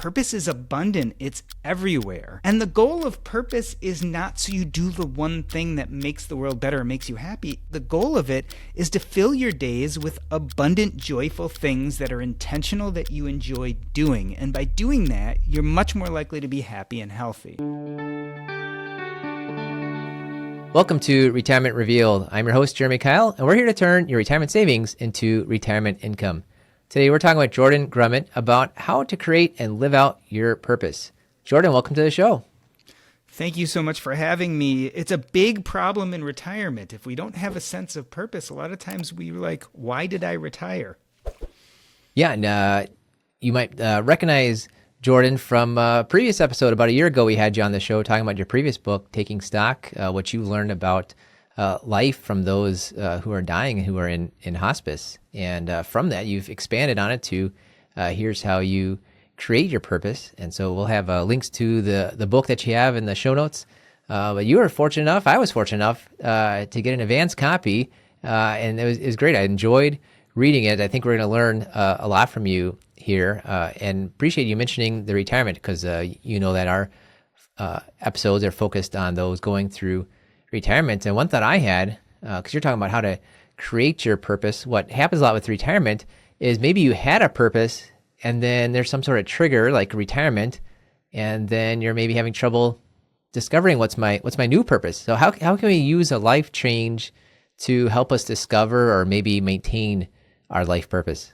purpose is abundant. It's everywhere. And the goal of purpose is not so you do the one thing that makes the world better or makes you happy. The goal of it is to fill your days with abundant, joyful things that are intentional, that you enjoy doing. And by doing that, you're much more likely to be happy and healthy. Welcome to Retirement Revealed. I'm your host, Jeremy Keil, and we're here to turn your retirement savings into retirement income. Today, we're talking with Jordan Grumet about how to create and live out your purpose. Jordan, welcome to the show. Thank you so much for having me. It's a big problem in retirement. If we don't have a sense of purpose, a lot of times we're like, why did I retire? Yeah, and you might recognize Jordan from a previous episode. About a year ago, we had you on the show talking about your previous book, Taking Stock, what you learned about life from those who are dying and who are in hospice. And from that, you've expanded on it to here's how you create your purpose. And so we'll have links to the book that you have in the show notes. But you were fortunate enough, I was fortunate enough to get an advance copy. And it was great. I enjoyed reading it. I think we're going to learn a lot from you here, and appreciate you mentioning the retirement, because you know that our episodes are focused on those going through retirement. And one thought I had, because you're talking about how to create your purpose, what happens a lot with retirement is maybe you had a purpose and then there's some sort of trigger like retirement, and then you're maybe having trouble discovering what's my new purpose. So how can we use a life change to help us discover or maybe maintain our life purpose?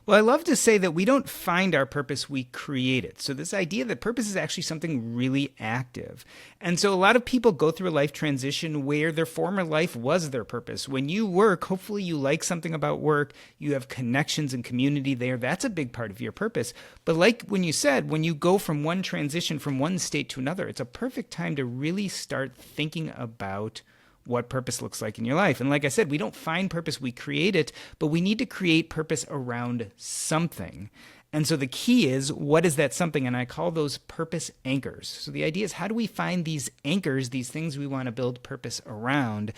Well, I love to say that we don't find our purpose, we create it. So this idea that purpose is actually something really active. And so a lot of people go through a life transition where their former life was their purpose. When you work, hopefully you like something about work, you have connections and community there. That's a big part of your purpose. But like when you said, when you go from one transition from one state to another, it's a perfect time to really start thinking about what purpose looks like in your life. And like I said, we don't find purpose, we create it, but we need to create purpose around something. And so the key is, what is that something? And I call those purpose anchors. So the idea is, how do we find these anchors, these things we want to build purpose around?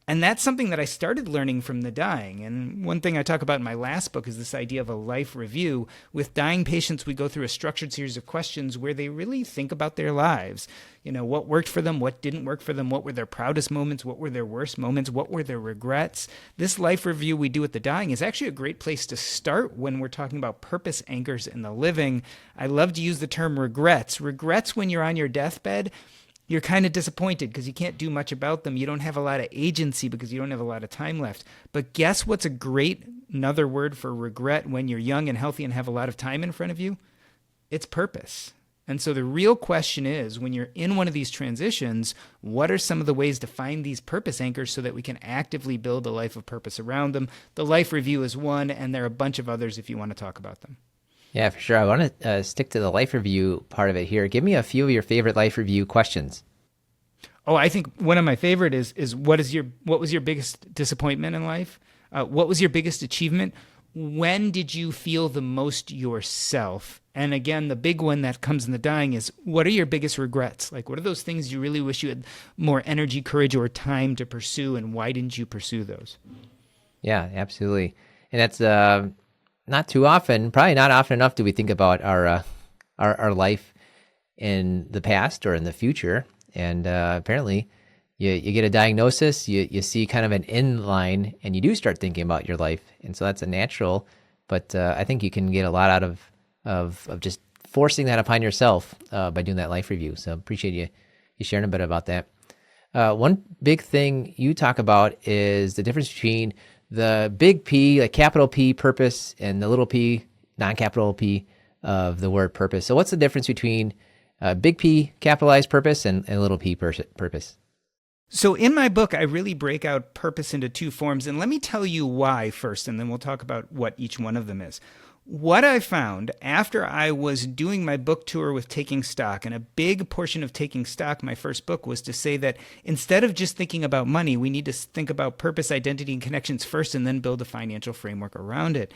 And that's something that I started learning from the dying. And one thing I talk about in my last book is this idea of a life review. With dying patients, we go through a structured series of questions where they really think about their lives. You know, what worked for them, what didn't work for them, what were their proudest moments, what were their worst moments, what were their regrets. This life review we do at the dying is actually a great place to start when we're talking about purpose anchors in the living. I love to use the term regrets. Regrets when you're on your deathbed. You're kind of disappointed because you can't do much about them. You don't have a lot of agency because you don't have a lot of time left. But guess what's another word for regret when you're young and healthy and have a lot of time in front of you? It's purpose. And so the real question is, when you're in one of these transitions, what are some of the ways to find these purpose anchors so that we can actively build a life of purpose around them? The life review is one, and there are a bunch of others if you want to talk about them. Yeah, for sure. I want to stick to the life review part of it here. Give me a few of your favorite life review questions. Oh, I think one of my favorite is what was your biggest disappointment in life? What was your biggest achievement? When did you feel the most yourself? And again, the big one that comes in the dying is, what are your biggest regrets? Like, what are those things you really wish you had more energy, courage, or time to pursue, and why didn't you pursue those? Yeah, absolutely. And that's not too often, probably not often enough, do we think about our life in the past or in the future. And apparently you get a diagnosis, you see kind of an end line, and you do start thinking about your life. And so that's a natural, but I think you can get a lot out of just forcing that upon yourself by doing that life review. So appreciate you sharing a bit about that. One big thing you talk about is the difference between the big P, like capital P purpose, and the little p, non-capital P of the word purpose. So what's the difference between big P capitalized purpose and little p purpose? So in my book, I really break out purpose into two forms. And let me tell you why first, and then we'll talk about what each one of them is. What I found after I was doing my book tour with Taking Stock, and a big portion of Taking Stock, my first book, was to say that instead of just thinking about money, we need to think about purpose, identity, and connections first, and then build a financial framework around it.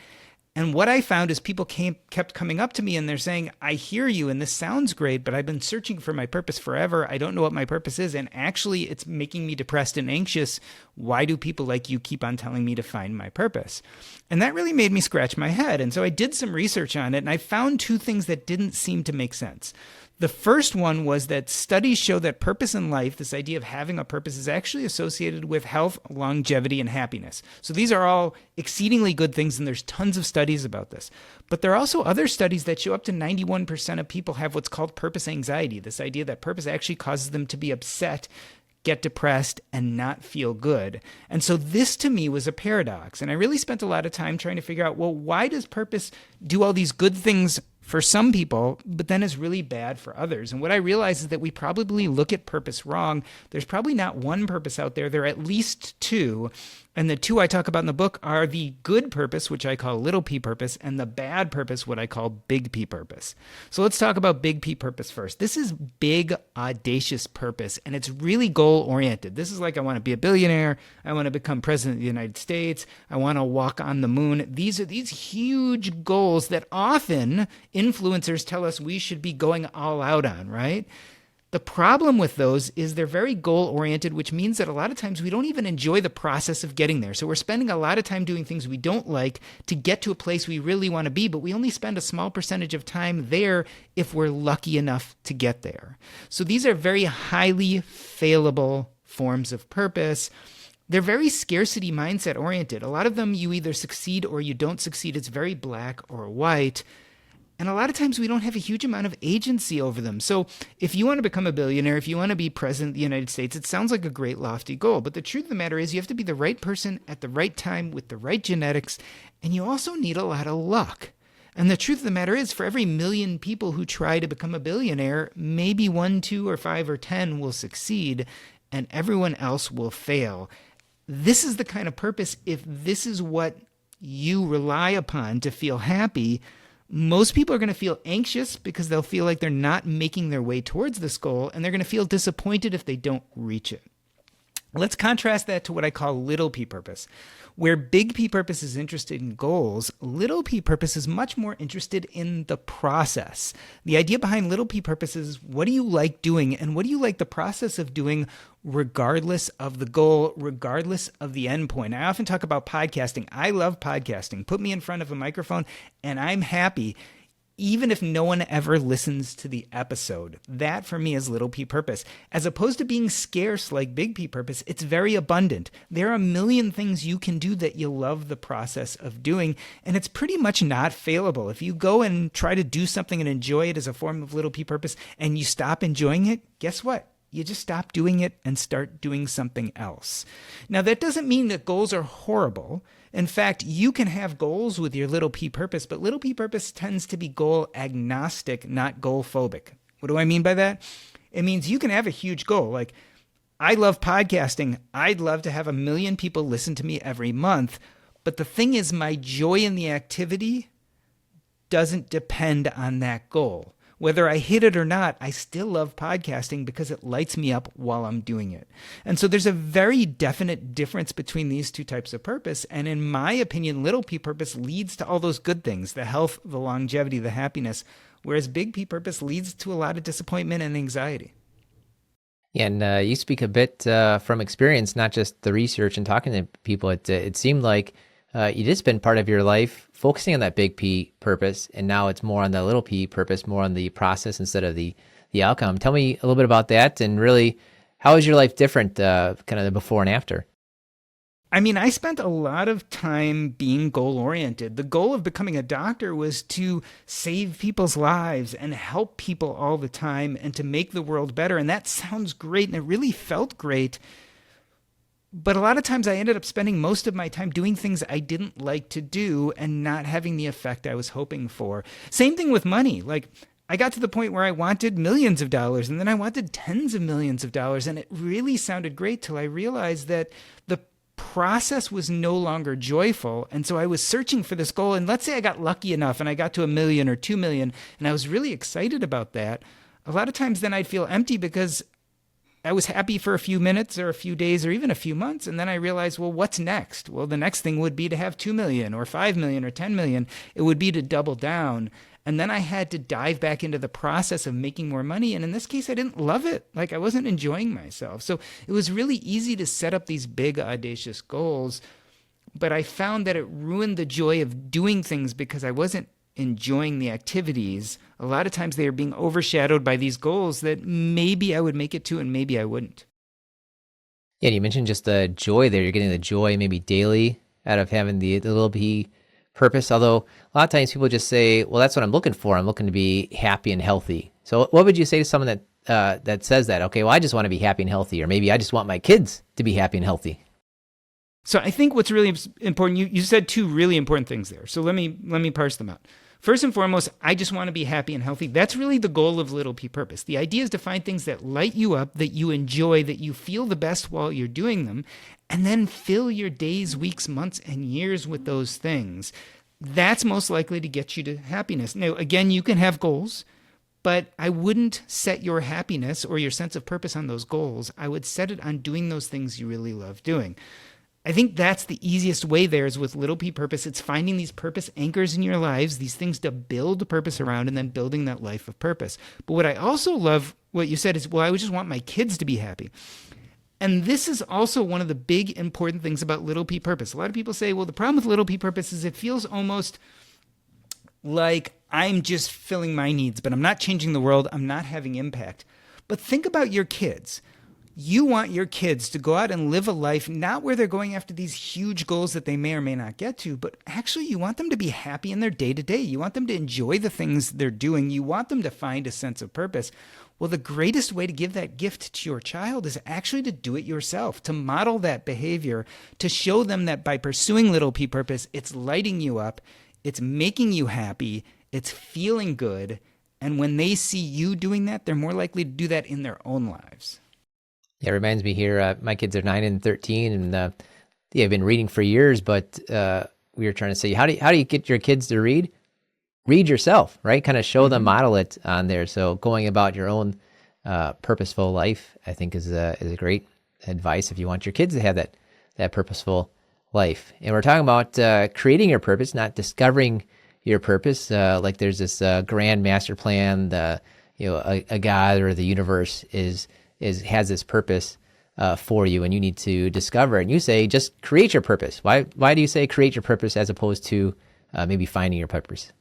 And what I found is people kept coming up to me and they're saying, I hear you and this sounds great, but I've been searching for my purpose forever. I don't know what my purpose is. And actually, it's making me depressed and anxious. Why do people like you keep on telling me to find my purpose? And that really made me scratch my head. And so I did some research on it and I found two things that didn't seem to make sense. The first one was that studies show that purpose in life, this idea of having a purpose, is actually associated with health, longevity, and happiness. So these are all exceedingly good things, and there's tons of studies about this. But there are also other studies that show up to 91% of people have what's called purpose anxiety, this idea that purpose actually causes them to be upset, get depressed, and not feel good. And so this to me was a paradox. And I really spent a lot of time trying to figure out, well, why does purpose do all these good things for some people, but then is really bad for others? And what I realized is that we probably look at purpose wrong. There's probably not one purpose out there. There are at least two. And the two I talk about in the book are the good purpose, which I call little p purpose, and the bad purpose, what I call big P purpose. So let's talk about big P purpose first. This is big, audacious purpose, and it's really goal-oriented. This is like, I want to be a billionaire. I want to become president of the United States. I want to walk on the moon. These are these huge goals that often influencers tell us we should be going all out on, right? The problem with those is they're very goal-oriented, which means that a lot of times we don't even enjoy the process of getting there. So we're spending a lot of time doing things we don't like to get to a place we really want to be, but we only spend a small percentage of time there if we're lucky enough to get there. So these are very highly failable forms of purpose. They're very scarcity mindset oriented. A lot of them, you either succeed or you don't succeed. It's very black or white. And a lot of times we don't have a huge amount of agency over them. So if you want to become a billionaire, if you want to be president of the United States, it sounds like a great lofty goal. But the truth of the matter is you have to be the right person at the right time with the right genetics. And you also need a lot of luck. And the truth of the matter is, for every million people who try to become a billionaire, maybe 1, 2, or 5, or 10 will succeed, and everyone else will fail. This is the kind of purpose, if this is what you rely upon to feel happy, most people are going to feel anxious because they'll feel like they're not making their way towards this goal, and they're going to feel disappointed if they don't reach it. Let's contrast that to what I call little p purpose. Where big P purpose is interested in goals, little p purpose is much more interested in the process. The idea behind little p purpose is, what do you like doing, and what do you like the process of doing regardless of the goal, regardless of the end point? I often talk about podcasting. I love podcasting. Put me in front of a microphone and I'm happy, even if no one ever listens to the episode. That for me is little p purpose. As opposed to being scarce like big P purpose, it's very abundant. There are a million things you can do that you love the process of doing, and it's pretty much not failable. If you go and try to do something and enjoy it as a form of little p purpose and you stop enjoying it, guess what? You just stop doing it and start doing something else. Now, that doesn't mean that goals are horrible. In fact, you can have goals with your little p purpose, but little p purpose tends to be goal agnostic, not goal phobic. What do I mean by that? It means you can have a huge goal. Like, I love podcasting. I'd love to have 1 million people listen to me every month. But the thing is, my joy in the activity doesn't depend on that goal. Whether I hit it or not, I still love podcasting because it lights me up while I'm doing it. And so there's a very definite difference between these two types of purpose. And in my opinion, little p purpose leads to all those good things, the health, the longevity, the happiness, whereas big P purpose leads to a lot of disappointment and anxiety. Yeah, and you speak a bit from experience, not just the research and talking to people. It seemed like you did spend part of your life focusing on that big P purpose, and now it's more on the little p purpose, more on the process instead of the outcome. Tell me a little bit about that, and really, how is your life different, kind of the before and after? I mean, I spent a lot of time being goal-oriented. The goal of becoming a doctor was to save people's lives and help people all the time and to make the world better. And that sounds great, and it really felt great. But a lot of times I ended up spending most of my time doing things I didn't like to do and not having the effect I was hoping for. Same thing with money. Like, I got to the point where I wanted millions of dollars, and then I wanted tens of millions of dollars, and it really sounded great till I realized that the process was no longer joyful. And so I was searching for this goal, and let's say I got lucky enough and I got to 1 million or 2 million, and I was really excited about that. A lot of times then I'd feel empty because I was happy for a few minutes or a few days or even a few months. And then I realized, well, what's next? Well, the next thing would be to have 2 million or 5 million or 10 million. It would be to double down. And then I had to dive back into the process of making more money. And in this case, I didn't love it. Like, I wasn't enjoying myself. So it was really easy to set up these big, audacious goals. But I found that it ruined the joy of doing things because I wasn't enjoying the activities. A lot of times they are being overshadowed by these goals that maybe I would make it to and maybe I wouldn't. Yeah, you mentioned just the joy there. You're getting the joy maybe daily out of having the little p purpose. Although a lot of times people just say, well, that's what I'm looking for. I'm looking to be happy and healthy. So what would you say to someone that says that? Okay, well, I just want to be happy and healthy, or maybe I just want my kids to be happy and healthy. So I think what's really important, you said two really important things there. So let me parse them out. First and foremost, I just want to be happy and healthy. That's really the goal of Little P Purpose. The idea is to find things that light you up, that you enjoy, that you feel the best while you're doing them, and then fill your days, weeks, months, and years with those things. That's most likely to get you to happiness. Now, again, you can have goals, but I wouldn't set your happiness or your sense of purpose on those goals. I would set it on doing those things you really love doing. I think that's the easiest way there is with Little P Purpose. It's finding these purpose anchors in your lives, these things to build purpose around, and then building that life of purpose. But what I also love, what you said is, well, I would just want my kids to be happy. And this is also one of the big important things about Little P Purpose. A lot of people say, well, the problem with Little P Purpose is it feels almost like I'm just filling my needs, but I'm not changing the world. I'm not having impact. But think about your kids. You want your kids to go out and live a life not where they're going after these huge goals that they may or may not get to, but actually you want them to be happy in their day-to-day. You want them to enjoy the things they're doing. You want them to find a sense of purpose. Well, the greatest way to give that gift to your child is actually to do it yourself, to model that behavior, to show them that by pursuing Little P Purpose, it's lighting you up, it's making you happy, it's feeling good, and when they see you doing that, they're more likely to do that in their own lives. Yeah, it reminds me here, my kids are 9 and 13, and yeah, I've been reading for years, but we were trying to say, how do you get your kids to read? Read yourself, right? Kind of show them, model it on there. So going about your own purposeful life, I think is a great advice if you want your kids to have that purposeful life. And we're talking about creating your purpose, not discovering your purpose. Like there's this grand master plan, a God or the universe has this purpose for you, and you need to discover it. And you say, just create your purpose. Why do you say create your purpose as opposed to maybe finding your purpose?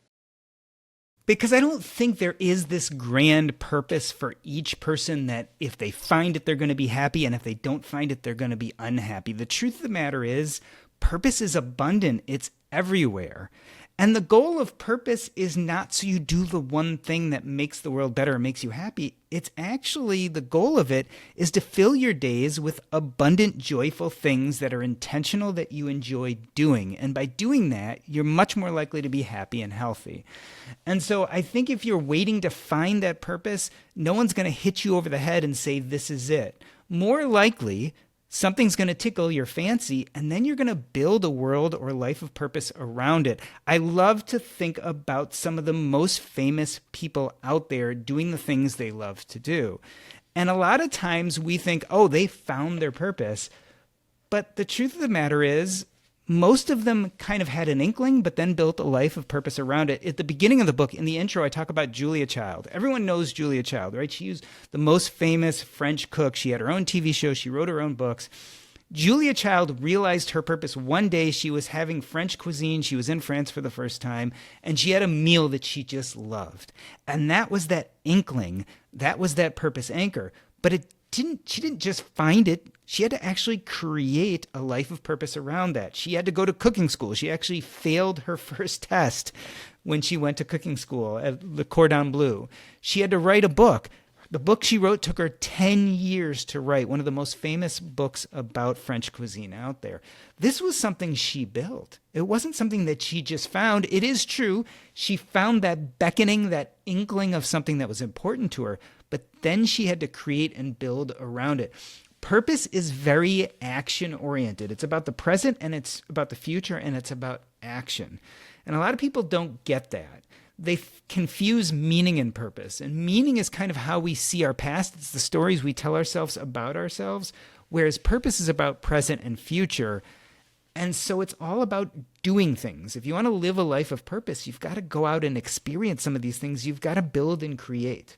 Because I don't think there is this grand purpose for each person that if they find it, they're going to be happy, and if they don't find it, they're going to be unhappy. The truth of the matter is, purpose is abundant. It's everywhere. And the goal of purpose is not so you do the one thing that makes the world better or makes you happy. It's actually, the goal of it is to fill your days with abundant, joyful things that are intentional, that you enjoy doing. And by doing that, you're much more likely to be happy and healthy. And so I think if you're waiting to find that purpose, no one's going to hit you over the head and say, this is it. More likely, something's going to tickle your fancy, and then you're going to build a world or life of purpose around it. I love to think about some of the most famous people out there doing the things they love to do. And a lot of times we think, oh, they found their purpose. But the truth of the matter is, most of them kind of had an inkling, but then built a life of purpose around it. At the beginning of the book, in the intro, I talk about Julia Child. Everyone knows Julia Child, right? She was the most famous French cook. She had her own TV show. She wrote her own books. Julia Child realized her purpose one day. She was having French cuisine. She was in France for the first time, and she had a meal that she just loved. And that was that inkling. That was that purpose anchor. But she didn't just find it. She had to actually create a life of purpose around that. She had to go to cooking school. She actually failed her first test when she went to cooking school at Le Cordon Bleu. She had to write a book. The book she wrote took her 10 years to write, one of the most famous books about French cuisine out there. This was something she built. It wasn't something that she just found. It is true, she found that beckoning, that inkling of something that was important to her, but then she had to create and build around it. Purpose is very action-oriented. It's about the present, and it's about the future, and it's about action. And a lot of people don't get that. confuse meaning and purpose. And meaning is kind of how we see our past. It's the stories we tell ourselves about ourselves, whereas purpose is about present and future. And so it's all about doing things. If you want to live a life of purpose, you've got to go out and experience some of these things. You've got to build and create.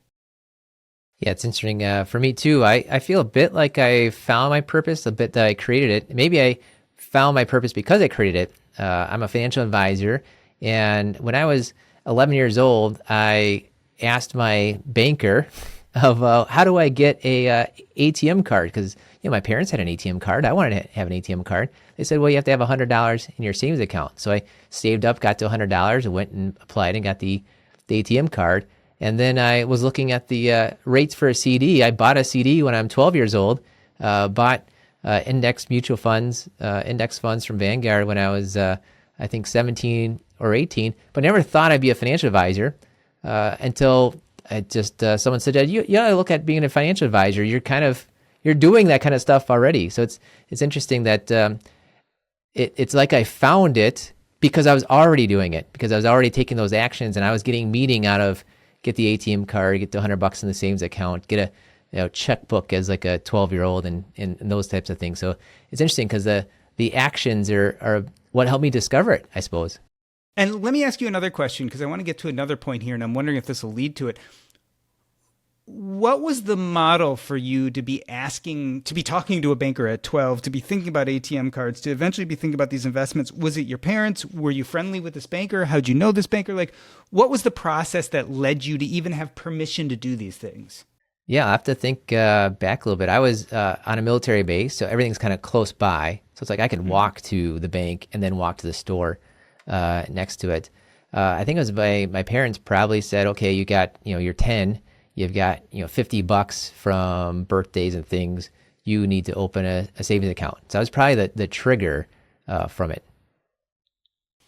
Yeah, it's interesting for me too. I feel a bit like I found my purpose, a bit that I created it. Maybe I found my purpose because I created it. I'm a financial advisor. And when I was 11 years old, I asked my banker of how do I get a ATM card? Because my parents had an ATM card. I wanted to have an ATM card. They said, well, you have to have $100 in your savings account. So I saved up, got to $100, and went and applied and got the ATM card. And then I was looking at the rates for a CD. I bought a CD when I'm 12 years old, bought index mutual funds, index funds from Vanguard when I was, I think, 17 or 18, but never thought I'd be a financial advisor until someone said, you gotta look at being a financial advisor. You're doing that kind of stuff already. So it's interesting that it's like I found it because I was already doing it, because I was already taking those actions, and I was getting meaning out of get the ATM card, get the $100 in the savings account, get a checkbook as like a 12-year-old and those types of things. So it's interesting because the actions are what helped me discover it, I suppose. And let me ask you another question, because I want to get to another point here, and I'm wondering if this will lead to it. What was the model for you to be talking to a banker at 12, to be thinking about ATM cards, to eventually be thinking about these investments? Was it your parents? Were you friendly with this banker? How'd you know this banker? Like, what was the process that led you to even have permission to do these things? Yeah, I have to think back a little bit. I was on a military base, so everything's kind of close by. So it's like I could walk to the bank and then walk to the store next to it. I think it was my parents probably said, okay, you got, you're 10. You've got, $50 from birthdays and things. You need to open a savings account. So that was probably the trigger from it.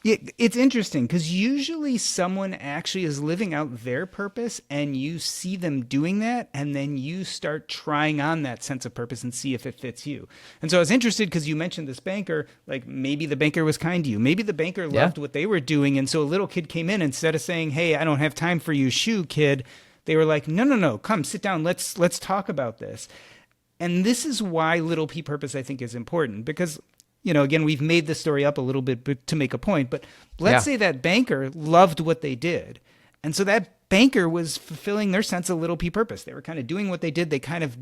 It's interesting because usually someone actually is living out their purpose and you see them doing that, and then you start trying on that sense of purpose and see if it fits you. And so I was interested because you mentioned this banker, like maybe the banker was kind to you. Maybe the banker loved what they were doing. And so a little kid came in, instead of saying, hey, I don't have time for you, shoo, kid. They were like, no, come sit down. Let's talk about this. And this is why little p purpose, I think, is important because, again, we've made this story up a little bit to make a point, but let's say that banker loved what they did. And so that banker was fulfilling their sense of little p purpose. They were kind of doing what they did. They kind of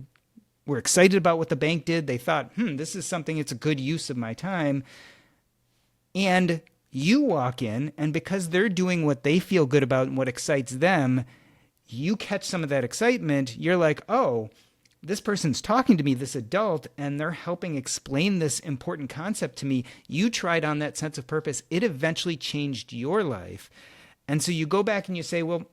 were excited about what the bank did. They thought, this is something, it's a good use of my time. And you walk in, and because they're doing what they feel good about and what excites them, you catch some of that excitement. You're like, oh, this person's talking to me, this adult, and they're helping explain this important concept to me. You tried on that sense of purpose. It eventually changed your life. And so you go back and you say, well,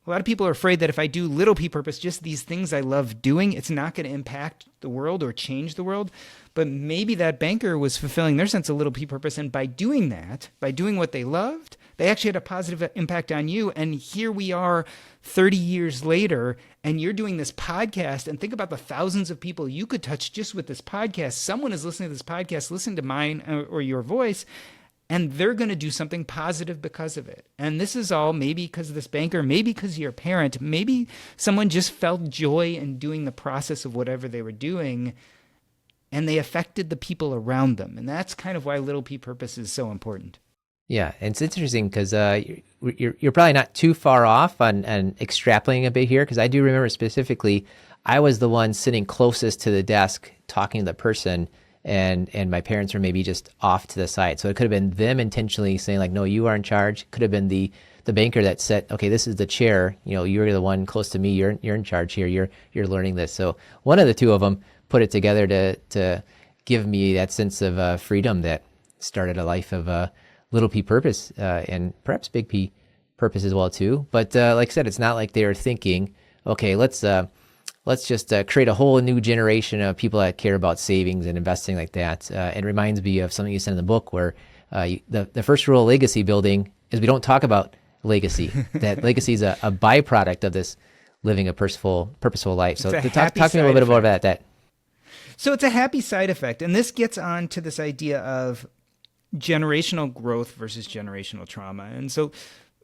a lot of people are afraid that if I do little p purpose, just these things I love doing, it's not going to impact the world or change the world. But maybe that banker was fulfilling their sense of little p purpose. And by doing that, by doing what they loved, they actually had a positive impact on you. And here we are 30 years later, and you're doing this podcast. And think about the thousands of people you could touch just with this podcast. Someone is listening to this podcast, listening to mine or your voice, and they're going to do something positive because of it. And this is all maybe because of this banker, maybe because of your parent, maybe someone just felt joy in doing the process of whatever they were doing, and they affected the people around them. And that's kind of why little p purpose is so important. Yeah, and it's interesting because you're probably not too far off on extrapolating a bit here, because I do remember specifically I was the one sitting closest to the desk talking to the person, and my parents were maybe just off to the side. So it could have been them intentionally saying like, no, you are in charge. Could have been the banker that said, okay, this is the chair. You're the one close to me. You're in charge here. You're learning this. So one of the two of them put it together to give me that sense of freedom that started a life of little p purpose and perhaps big P purpose as well too. But like I said, it's not like they were thinking, okay, let's just create a whole new generation of people that care about savings and investing like that. It reminds me of something you said in the book where the first rule of legacy building is we don't talk about legacy. That legacy is a byproduct of this living a purposeful life. So talk to me a little bit more about that. So it's a happy side effect. And this gets on to this idea of generational growth versus generational trauma. And so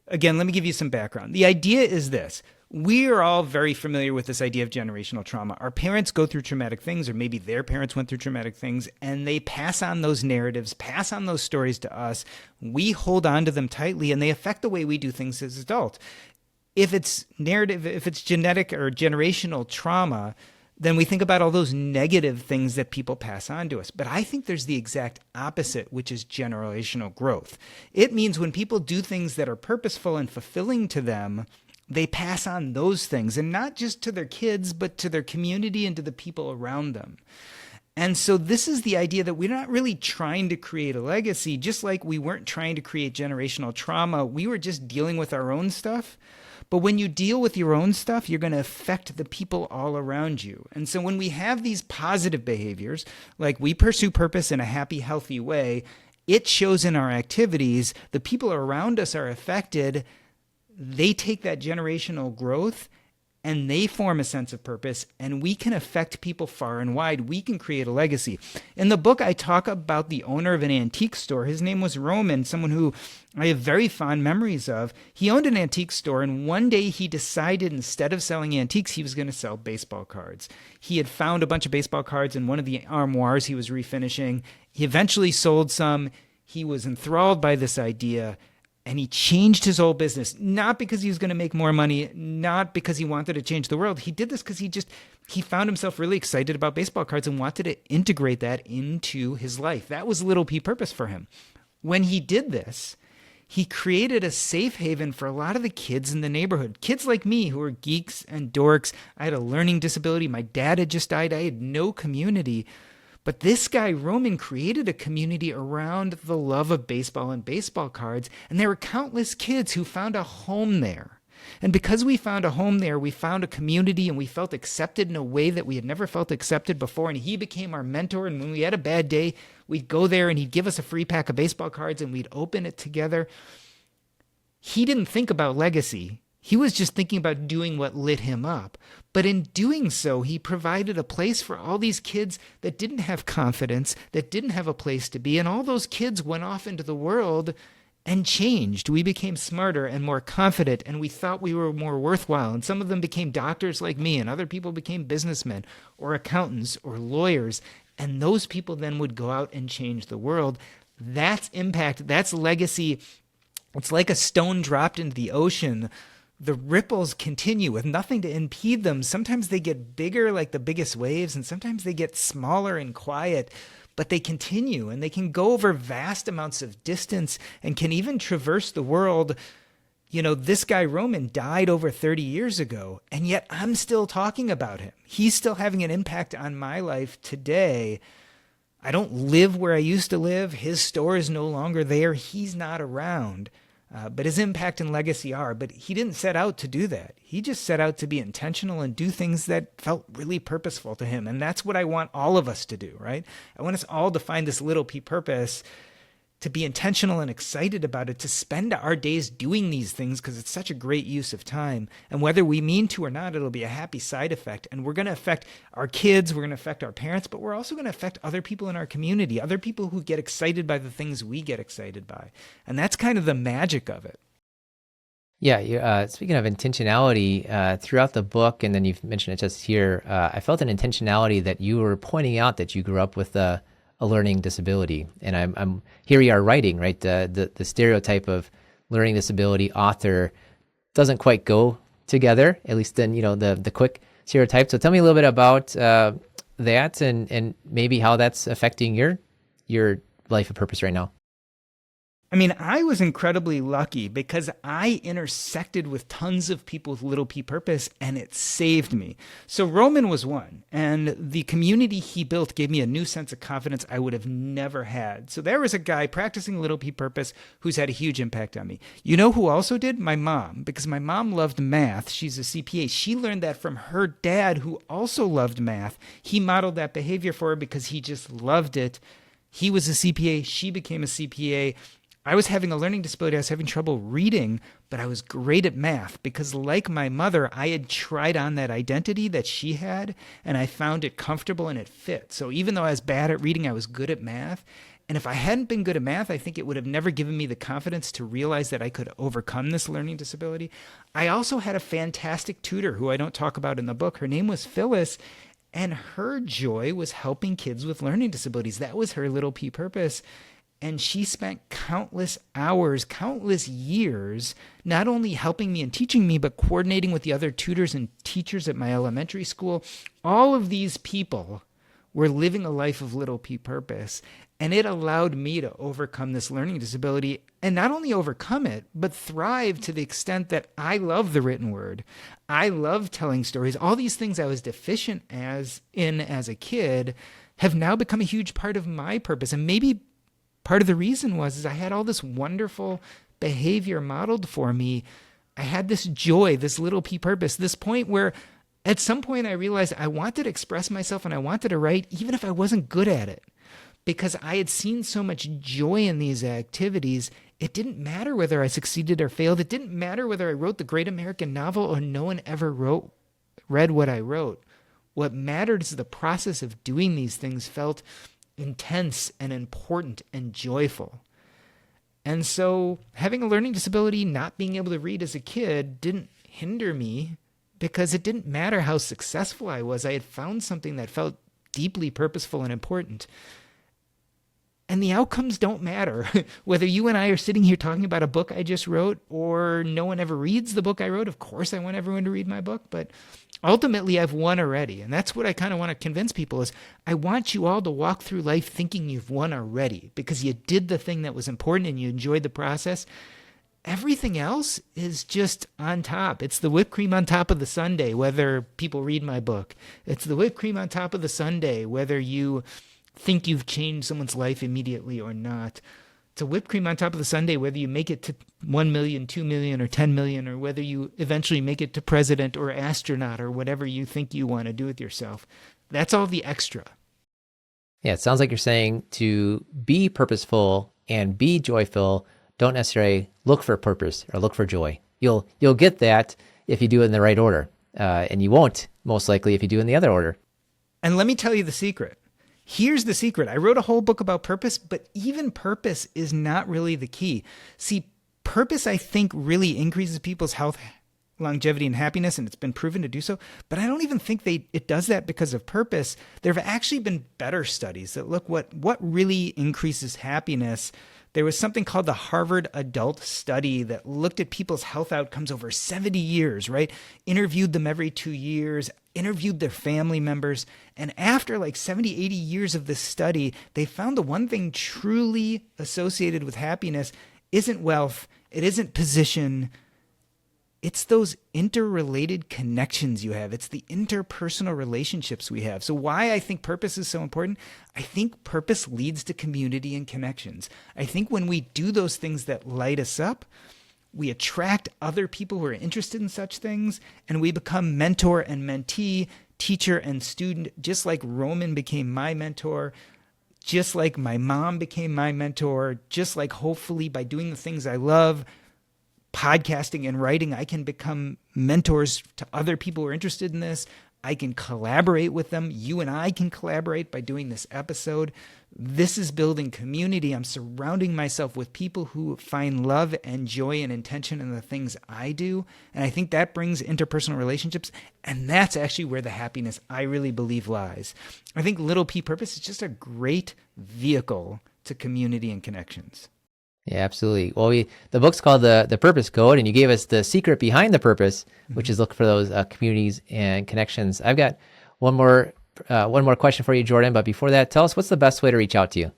again, let me give you some background. The idea is this. We are all very familiar with this idea of generational trauma. Our parents go through traumatic things, or maybe their parents went through traumatic things, and they pass on those narratives, pass on those stories to us. We hold on to them tightly, and they affect the way we do things as adults. If it's narrative, if it's genetic or generational trauma, then we think about all those negative things that people pass on to us. But I think there's the exact opposite, which is generational growth. It means when people do things that are purposeful and fulfilling to them, they pass on those things, and not just to their kids, but to their community and to the people around them. And so this is the idea that we're not really trying to create a legacy, just like we weren't trying to create generational trauma. We were just dealing with our own stuff. But when you deal with your own stuff, you're going to affect the people all around you. And so when we have these positive behaviors, like we pursue purpose in a happy, healthy way, it shows in our activities. The people around us are affected. They take that generational growth and they form a sense of purpose, and we can affect people far and wide. We can create a legacy. In the book, I talk about the owner of an antique store. His name was Roman, someone who I have very fond memories of. He owned an antique store, and one day he decided instead of selling antiques, he was going to sell baseball cards. He had found a bunch of baseball cards in one of the armoires he was refinishing. He eventually sold some. He was enthralled by this idea, and he changed his whole business, not because he was going to make more money, not because he wanted to change the world. He did this because he found himself really excited about baseball cards and wanted to integrate that into his life. That was little p purpose for him. When he did this, he created a safe haven for a lot of the kids in the neighborhood. Kids like me who were geeks and dorks. I had a learning disability. My dad had just died. I had no community. But this guy, Roman, created a community around the love of baseball and baseball cards, and there were countless kids who found a home there. And because we found a home there, we found a community, and we felt accepted in a way that we had never felt accepted before, and he became our mentor, and when we had a bad day, we'd go there, and he'd give us a free pack of baseball cards, and we'd open it together. He didn't think about legacy. He was just thinking about doing what lit him up. But in doing so, he provided a place for all these kids that didn't have confidence, that didn't have a place to be. And all those kids went off into the world and changed. We became smarter and more confident, and we thought we were more worthwhile. And some of them became doctors like me, and other people became businessmen or accountants or lawyers. And those people then would go out and change the world. That's impact. That's legacy. It's like a stone dropped into the ocean. The ripples continue with nothing to impede them. Sometimes they get bigger like the biggest waves, and sometimes they get smaller and quiet, but they continue, and they can go over vast amounts of distance and can even traverse the world. You know, this guy Roman died over 30 years ago, and yet I'm still talking about him. He's still having an impact on my life today. I don't live where I used to live. His store is no longer there. He's not around. But his impact and legacy are. But he didn't set out to do that. He just set out to be intentional and do things that felt really purposeful to him. And that's what I want all of us to do, right? I want us all to find this little p purpose, to be intentional and excited about it, to spend our days doing these things because it's such a great use of time. And whether we mean to or not, it'll be a happy side effect. And we're going to affect our kids, we're going to affect our parents, but we're also going to affect other people in our community, other people who get excited by the things we get excited by. And that's kind of the magic of it. Yeah, speaking of intentionality, throughout the book, and then you've mentioned it just here, I felt an intentionality that you were pointing out that you grew up with a learning disability. And I'm here you are writing, right? The stereotype of learning disability author doesn't quite go together, at least then, the quick stereotype. So tell me a little bit about that and maybe how that's affecting your life of purpose right now. I mean, I was incredibly lucky because I intersected with tons of people with little p purpose, and it saved me. So Roman was one, and the community he built gave me a new sense of confidence I would have never had. So there was a guy practicing little p purpose who's had a huge impact on me. You know who also did? My mom, because my mom loved math. She's a CPA. She learned that from her dad, who also loved math. He modeled that behavior for her because he just loved it. He was a CPA. She became a CPA. I was having a learning disability. I was having trouble reading, but I was great at math because, like my mother, I had tried on that identity that she had, and I found it comfortable and it fit. So even though I was bad at reading, I was good at math. And if I hadn't been good at math, I think it would have never given me the confidence to realize that I could overcome this learning disability. I also had a fantastic tutor who I don't talk about in the book. Her name was Phyllis, and her joy was helping kids with learning disabilities. That was her little p purpose. And she spent countless hours, countless years, not only helping me and teaching me, but coordinating with the other tutors and teachers at my elementary school. All of these people were living a life of little p purpose. And it allowed me to overcome this learning disability, and not only overcome it, but thrive to the extent that I love the written word. I love telling stories. All these things I was deficient as a kid have now become a huge part of my purpose. And maybe part of the reason was I had all this wonderful behavior modeled for me. I had this joy, this little p purpose, this point where at some point I realized I wanted to express myself and I wanted to write even if I wasn't good at it. Because I had seen so much joy in these activities, it didn't matter whether I succeeded or failed. It didn't matter whether I wrote the great American novel or no one ever read what I wrote. What mattered is the process of doing these things felt intense and important and joyful. And so having a learning disability, not being able to read as a kid, didn't hinder me because it didn't matter how successful I was. I had found something that felt deeply purposeful and important. And the outcomes don't matter. Whether you and I are sitting here talking about a book I just wrote or no one ever reads the book I wrote, of course I want everyone to read my book, but ultimately I've won already. And that's what I kind of want to convince people is I want you all to walk through life thinking you've won already because you did the thing that was important and you enjoyed the process. Everything else is just on top. It's the whipped cream on top of the sundae, whether people read my book. It's the whipped cream on top of the sundae, whether you think you've changed someone's life immediately or not. It's a whipped cream on top of the sundae, whether you make it to 1 million, 2 million, or 10 million, or whether you eventually make it to president or astronaut or whatever you think you want to do with yourself. That's all the extra. Yeah, it sounds like you're saying to be purposeful and be joyful, don't necessarily look for purpose or look for joy. You'll get that if you do it in the right order, and you won't, most likely, if you do it in the other order. And let me tell you the secret. Here's the secret. I wrote a whole book about purpose, but even purpose is not really the key. See, purpose, I think, really increases people's health, longevity, and happiness, and it's been proven to do so. But I don't even think it does that because of purpose. There have actually been better studies that look what really increases happiness. There was something called the Harvard Adult Study that looked at people's health outcomes over 70 years, right? Interviewed them every 2 years, interviewed their family members. And after like 70, 80 years of this study, they found the one thing truly associated with happiness isn't wealth, it isn't position, it's those interrelated connections you have. It's the interpersonal relationships we have. So why I think purpose is so important, I think purpose leads to community and connections. I think when we do those things that light us up, we attract other people who are interested in such things, and we become mentor and mentee, teacher and student, just like Roman became my mentor, just like my mom became my mentor, just like hopefully by doing the things I love, podcasting and writing, I can become mentors to other people who are interested in this. I can collaborate with them. You and I can collaborate by doing this episode. This is building community. I'm surrounding myself with people who find love and joy and intention in the things I do. And I think that brings interpersonal relationships. And that's actually where the happiness I really believe lies. I think Little P Purpose is just a great vehicle to community and connections. Yeah, absolutely. Well, the book's called the Purpose Code, and you gave us the secret behind the purpose, which is look for those communities and connections. I've got one more question for you, Jordan. But before that, tell us what's the best way to reach out to you.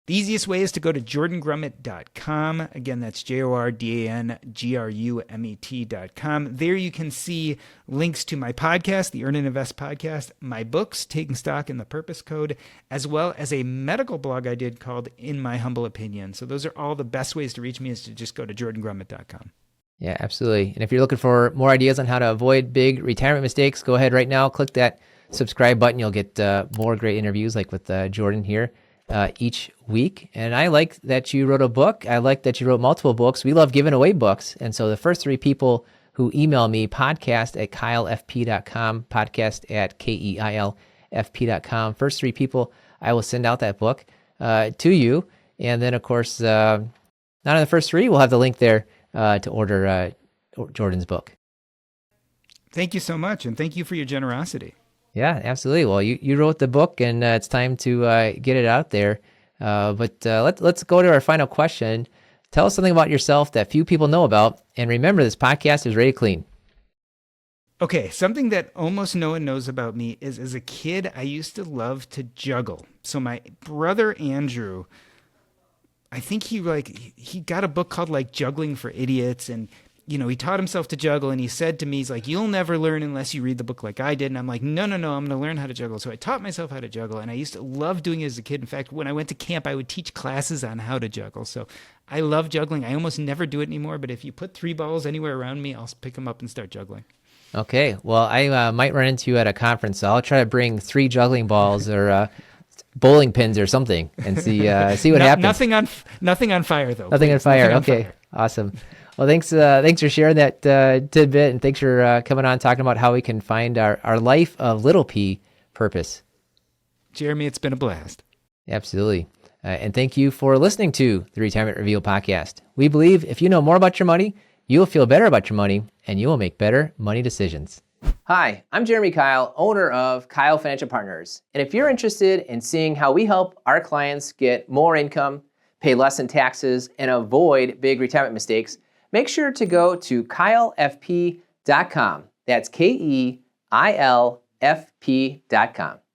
The easiest way is to go to jordangrumet.com. Again, that's JORDANGRUMET.com. There you can see links to my podcast, the Earn and Invest podcast, my books, Taking Stock in the Purpose Code, as well as a medical blog I did called In My Humble Opinion. So those are all the best ways to reach me is to just go to jordangrumet.com. Yeah, absolutely. And if you're looking for more ideas on how to avoid big retirement mistakes, go ahead right now, click that subscribe button. You'll get more great interviews like with Jordan here. Each week. And I like that you wrote a book. I like that you wrote multiple books. We love giving away books. And so the first 3 people who email me, podcast@keilfp.com, podcast@keilfp.com, first 3 people, I will send out that book. to you. And then, of course, not on the first three, we'll have the link there to order Jordan's book. Thank you so much, and thank you for your generosity. Yeah, absolutely. Well, you wrote the book, and it's time to get it out there. But let's go to our final question. Tell us something about yourself that few people know about. And remember, this podcast is Ready Clean. Okay, something that almost no one knows about me is as a kid, I used to love to juggle. So my brother Andrew, I think he got a book called like Juggling for Idiots, and he taught himself to juggle, and he said to me, he's like, you'll never learn unless you read the book like I did. And I'm like, no, I'm going to learn how to juggle. So I taught myself how to juggle, and I used to love doing it as a kid. In fact, when I went to camp, I would teach classes on how to juggle. So I love juggling. I almost never do it anymore, but if you put 3 balls anywhere around me, I'll pick them up and start juggling. Okay. Well, I might run into you at a conference, so I'll try to bring 3 juggling balls or bowling pins or something and see what happens. Nothing on fire, though. Nothing please. on fire. Nothing on Okay. fire. Awesome. Well, thanks for sharing that tidbit, and thanks for coming on talking about how we can find our life of little p purpose. Jeremy, it's been a blast. Absolutely. And thank you for listening to the Retirement Reveal podcast. We believe if you know more about your money, you'll feel better about your money, and you will make better money decisions. Hi, I'm Jeremy Keil, owner of Keil Financial Partners. And if you're interested in seeing how we help our clients get more income, pay less in taxes, and avoid big retirement mistakes, make sure to go to keilfp.com. That's KEILFP.com.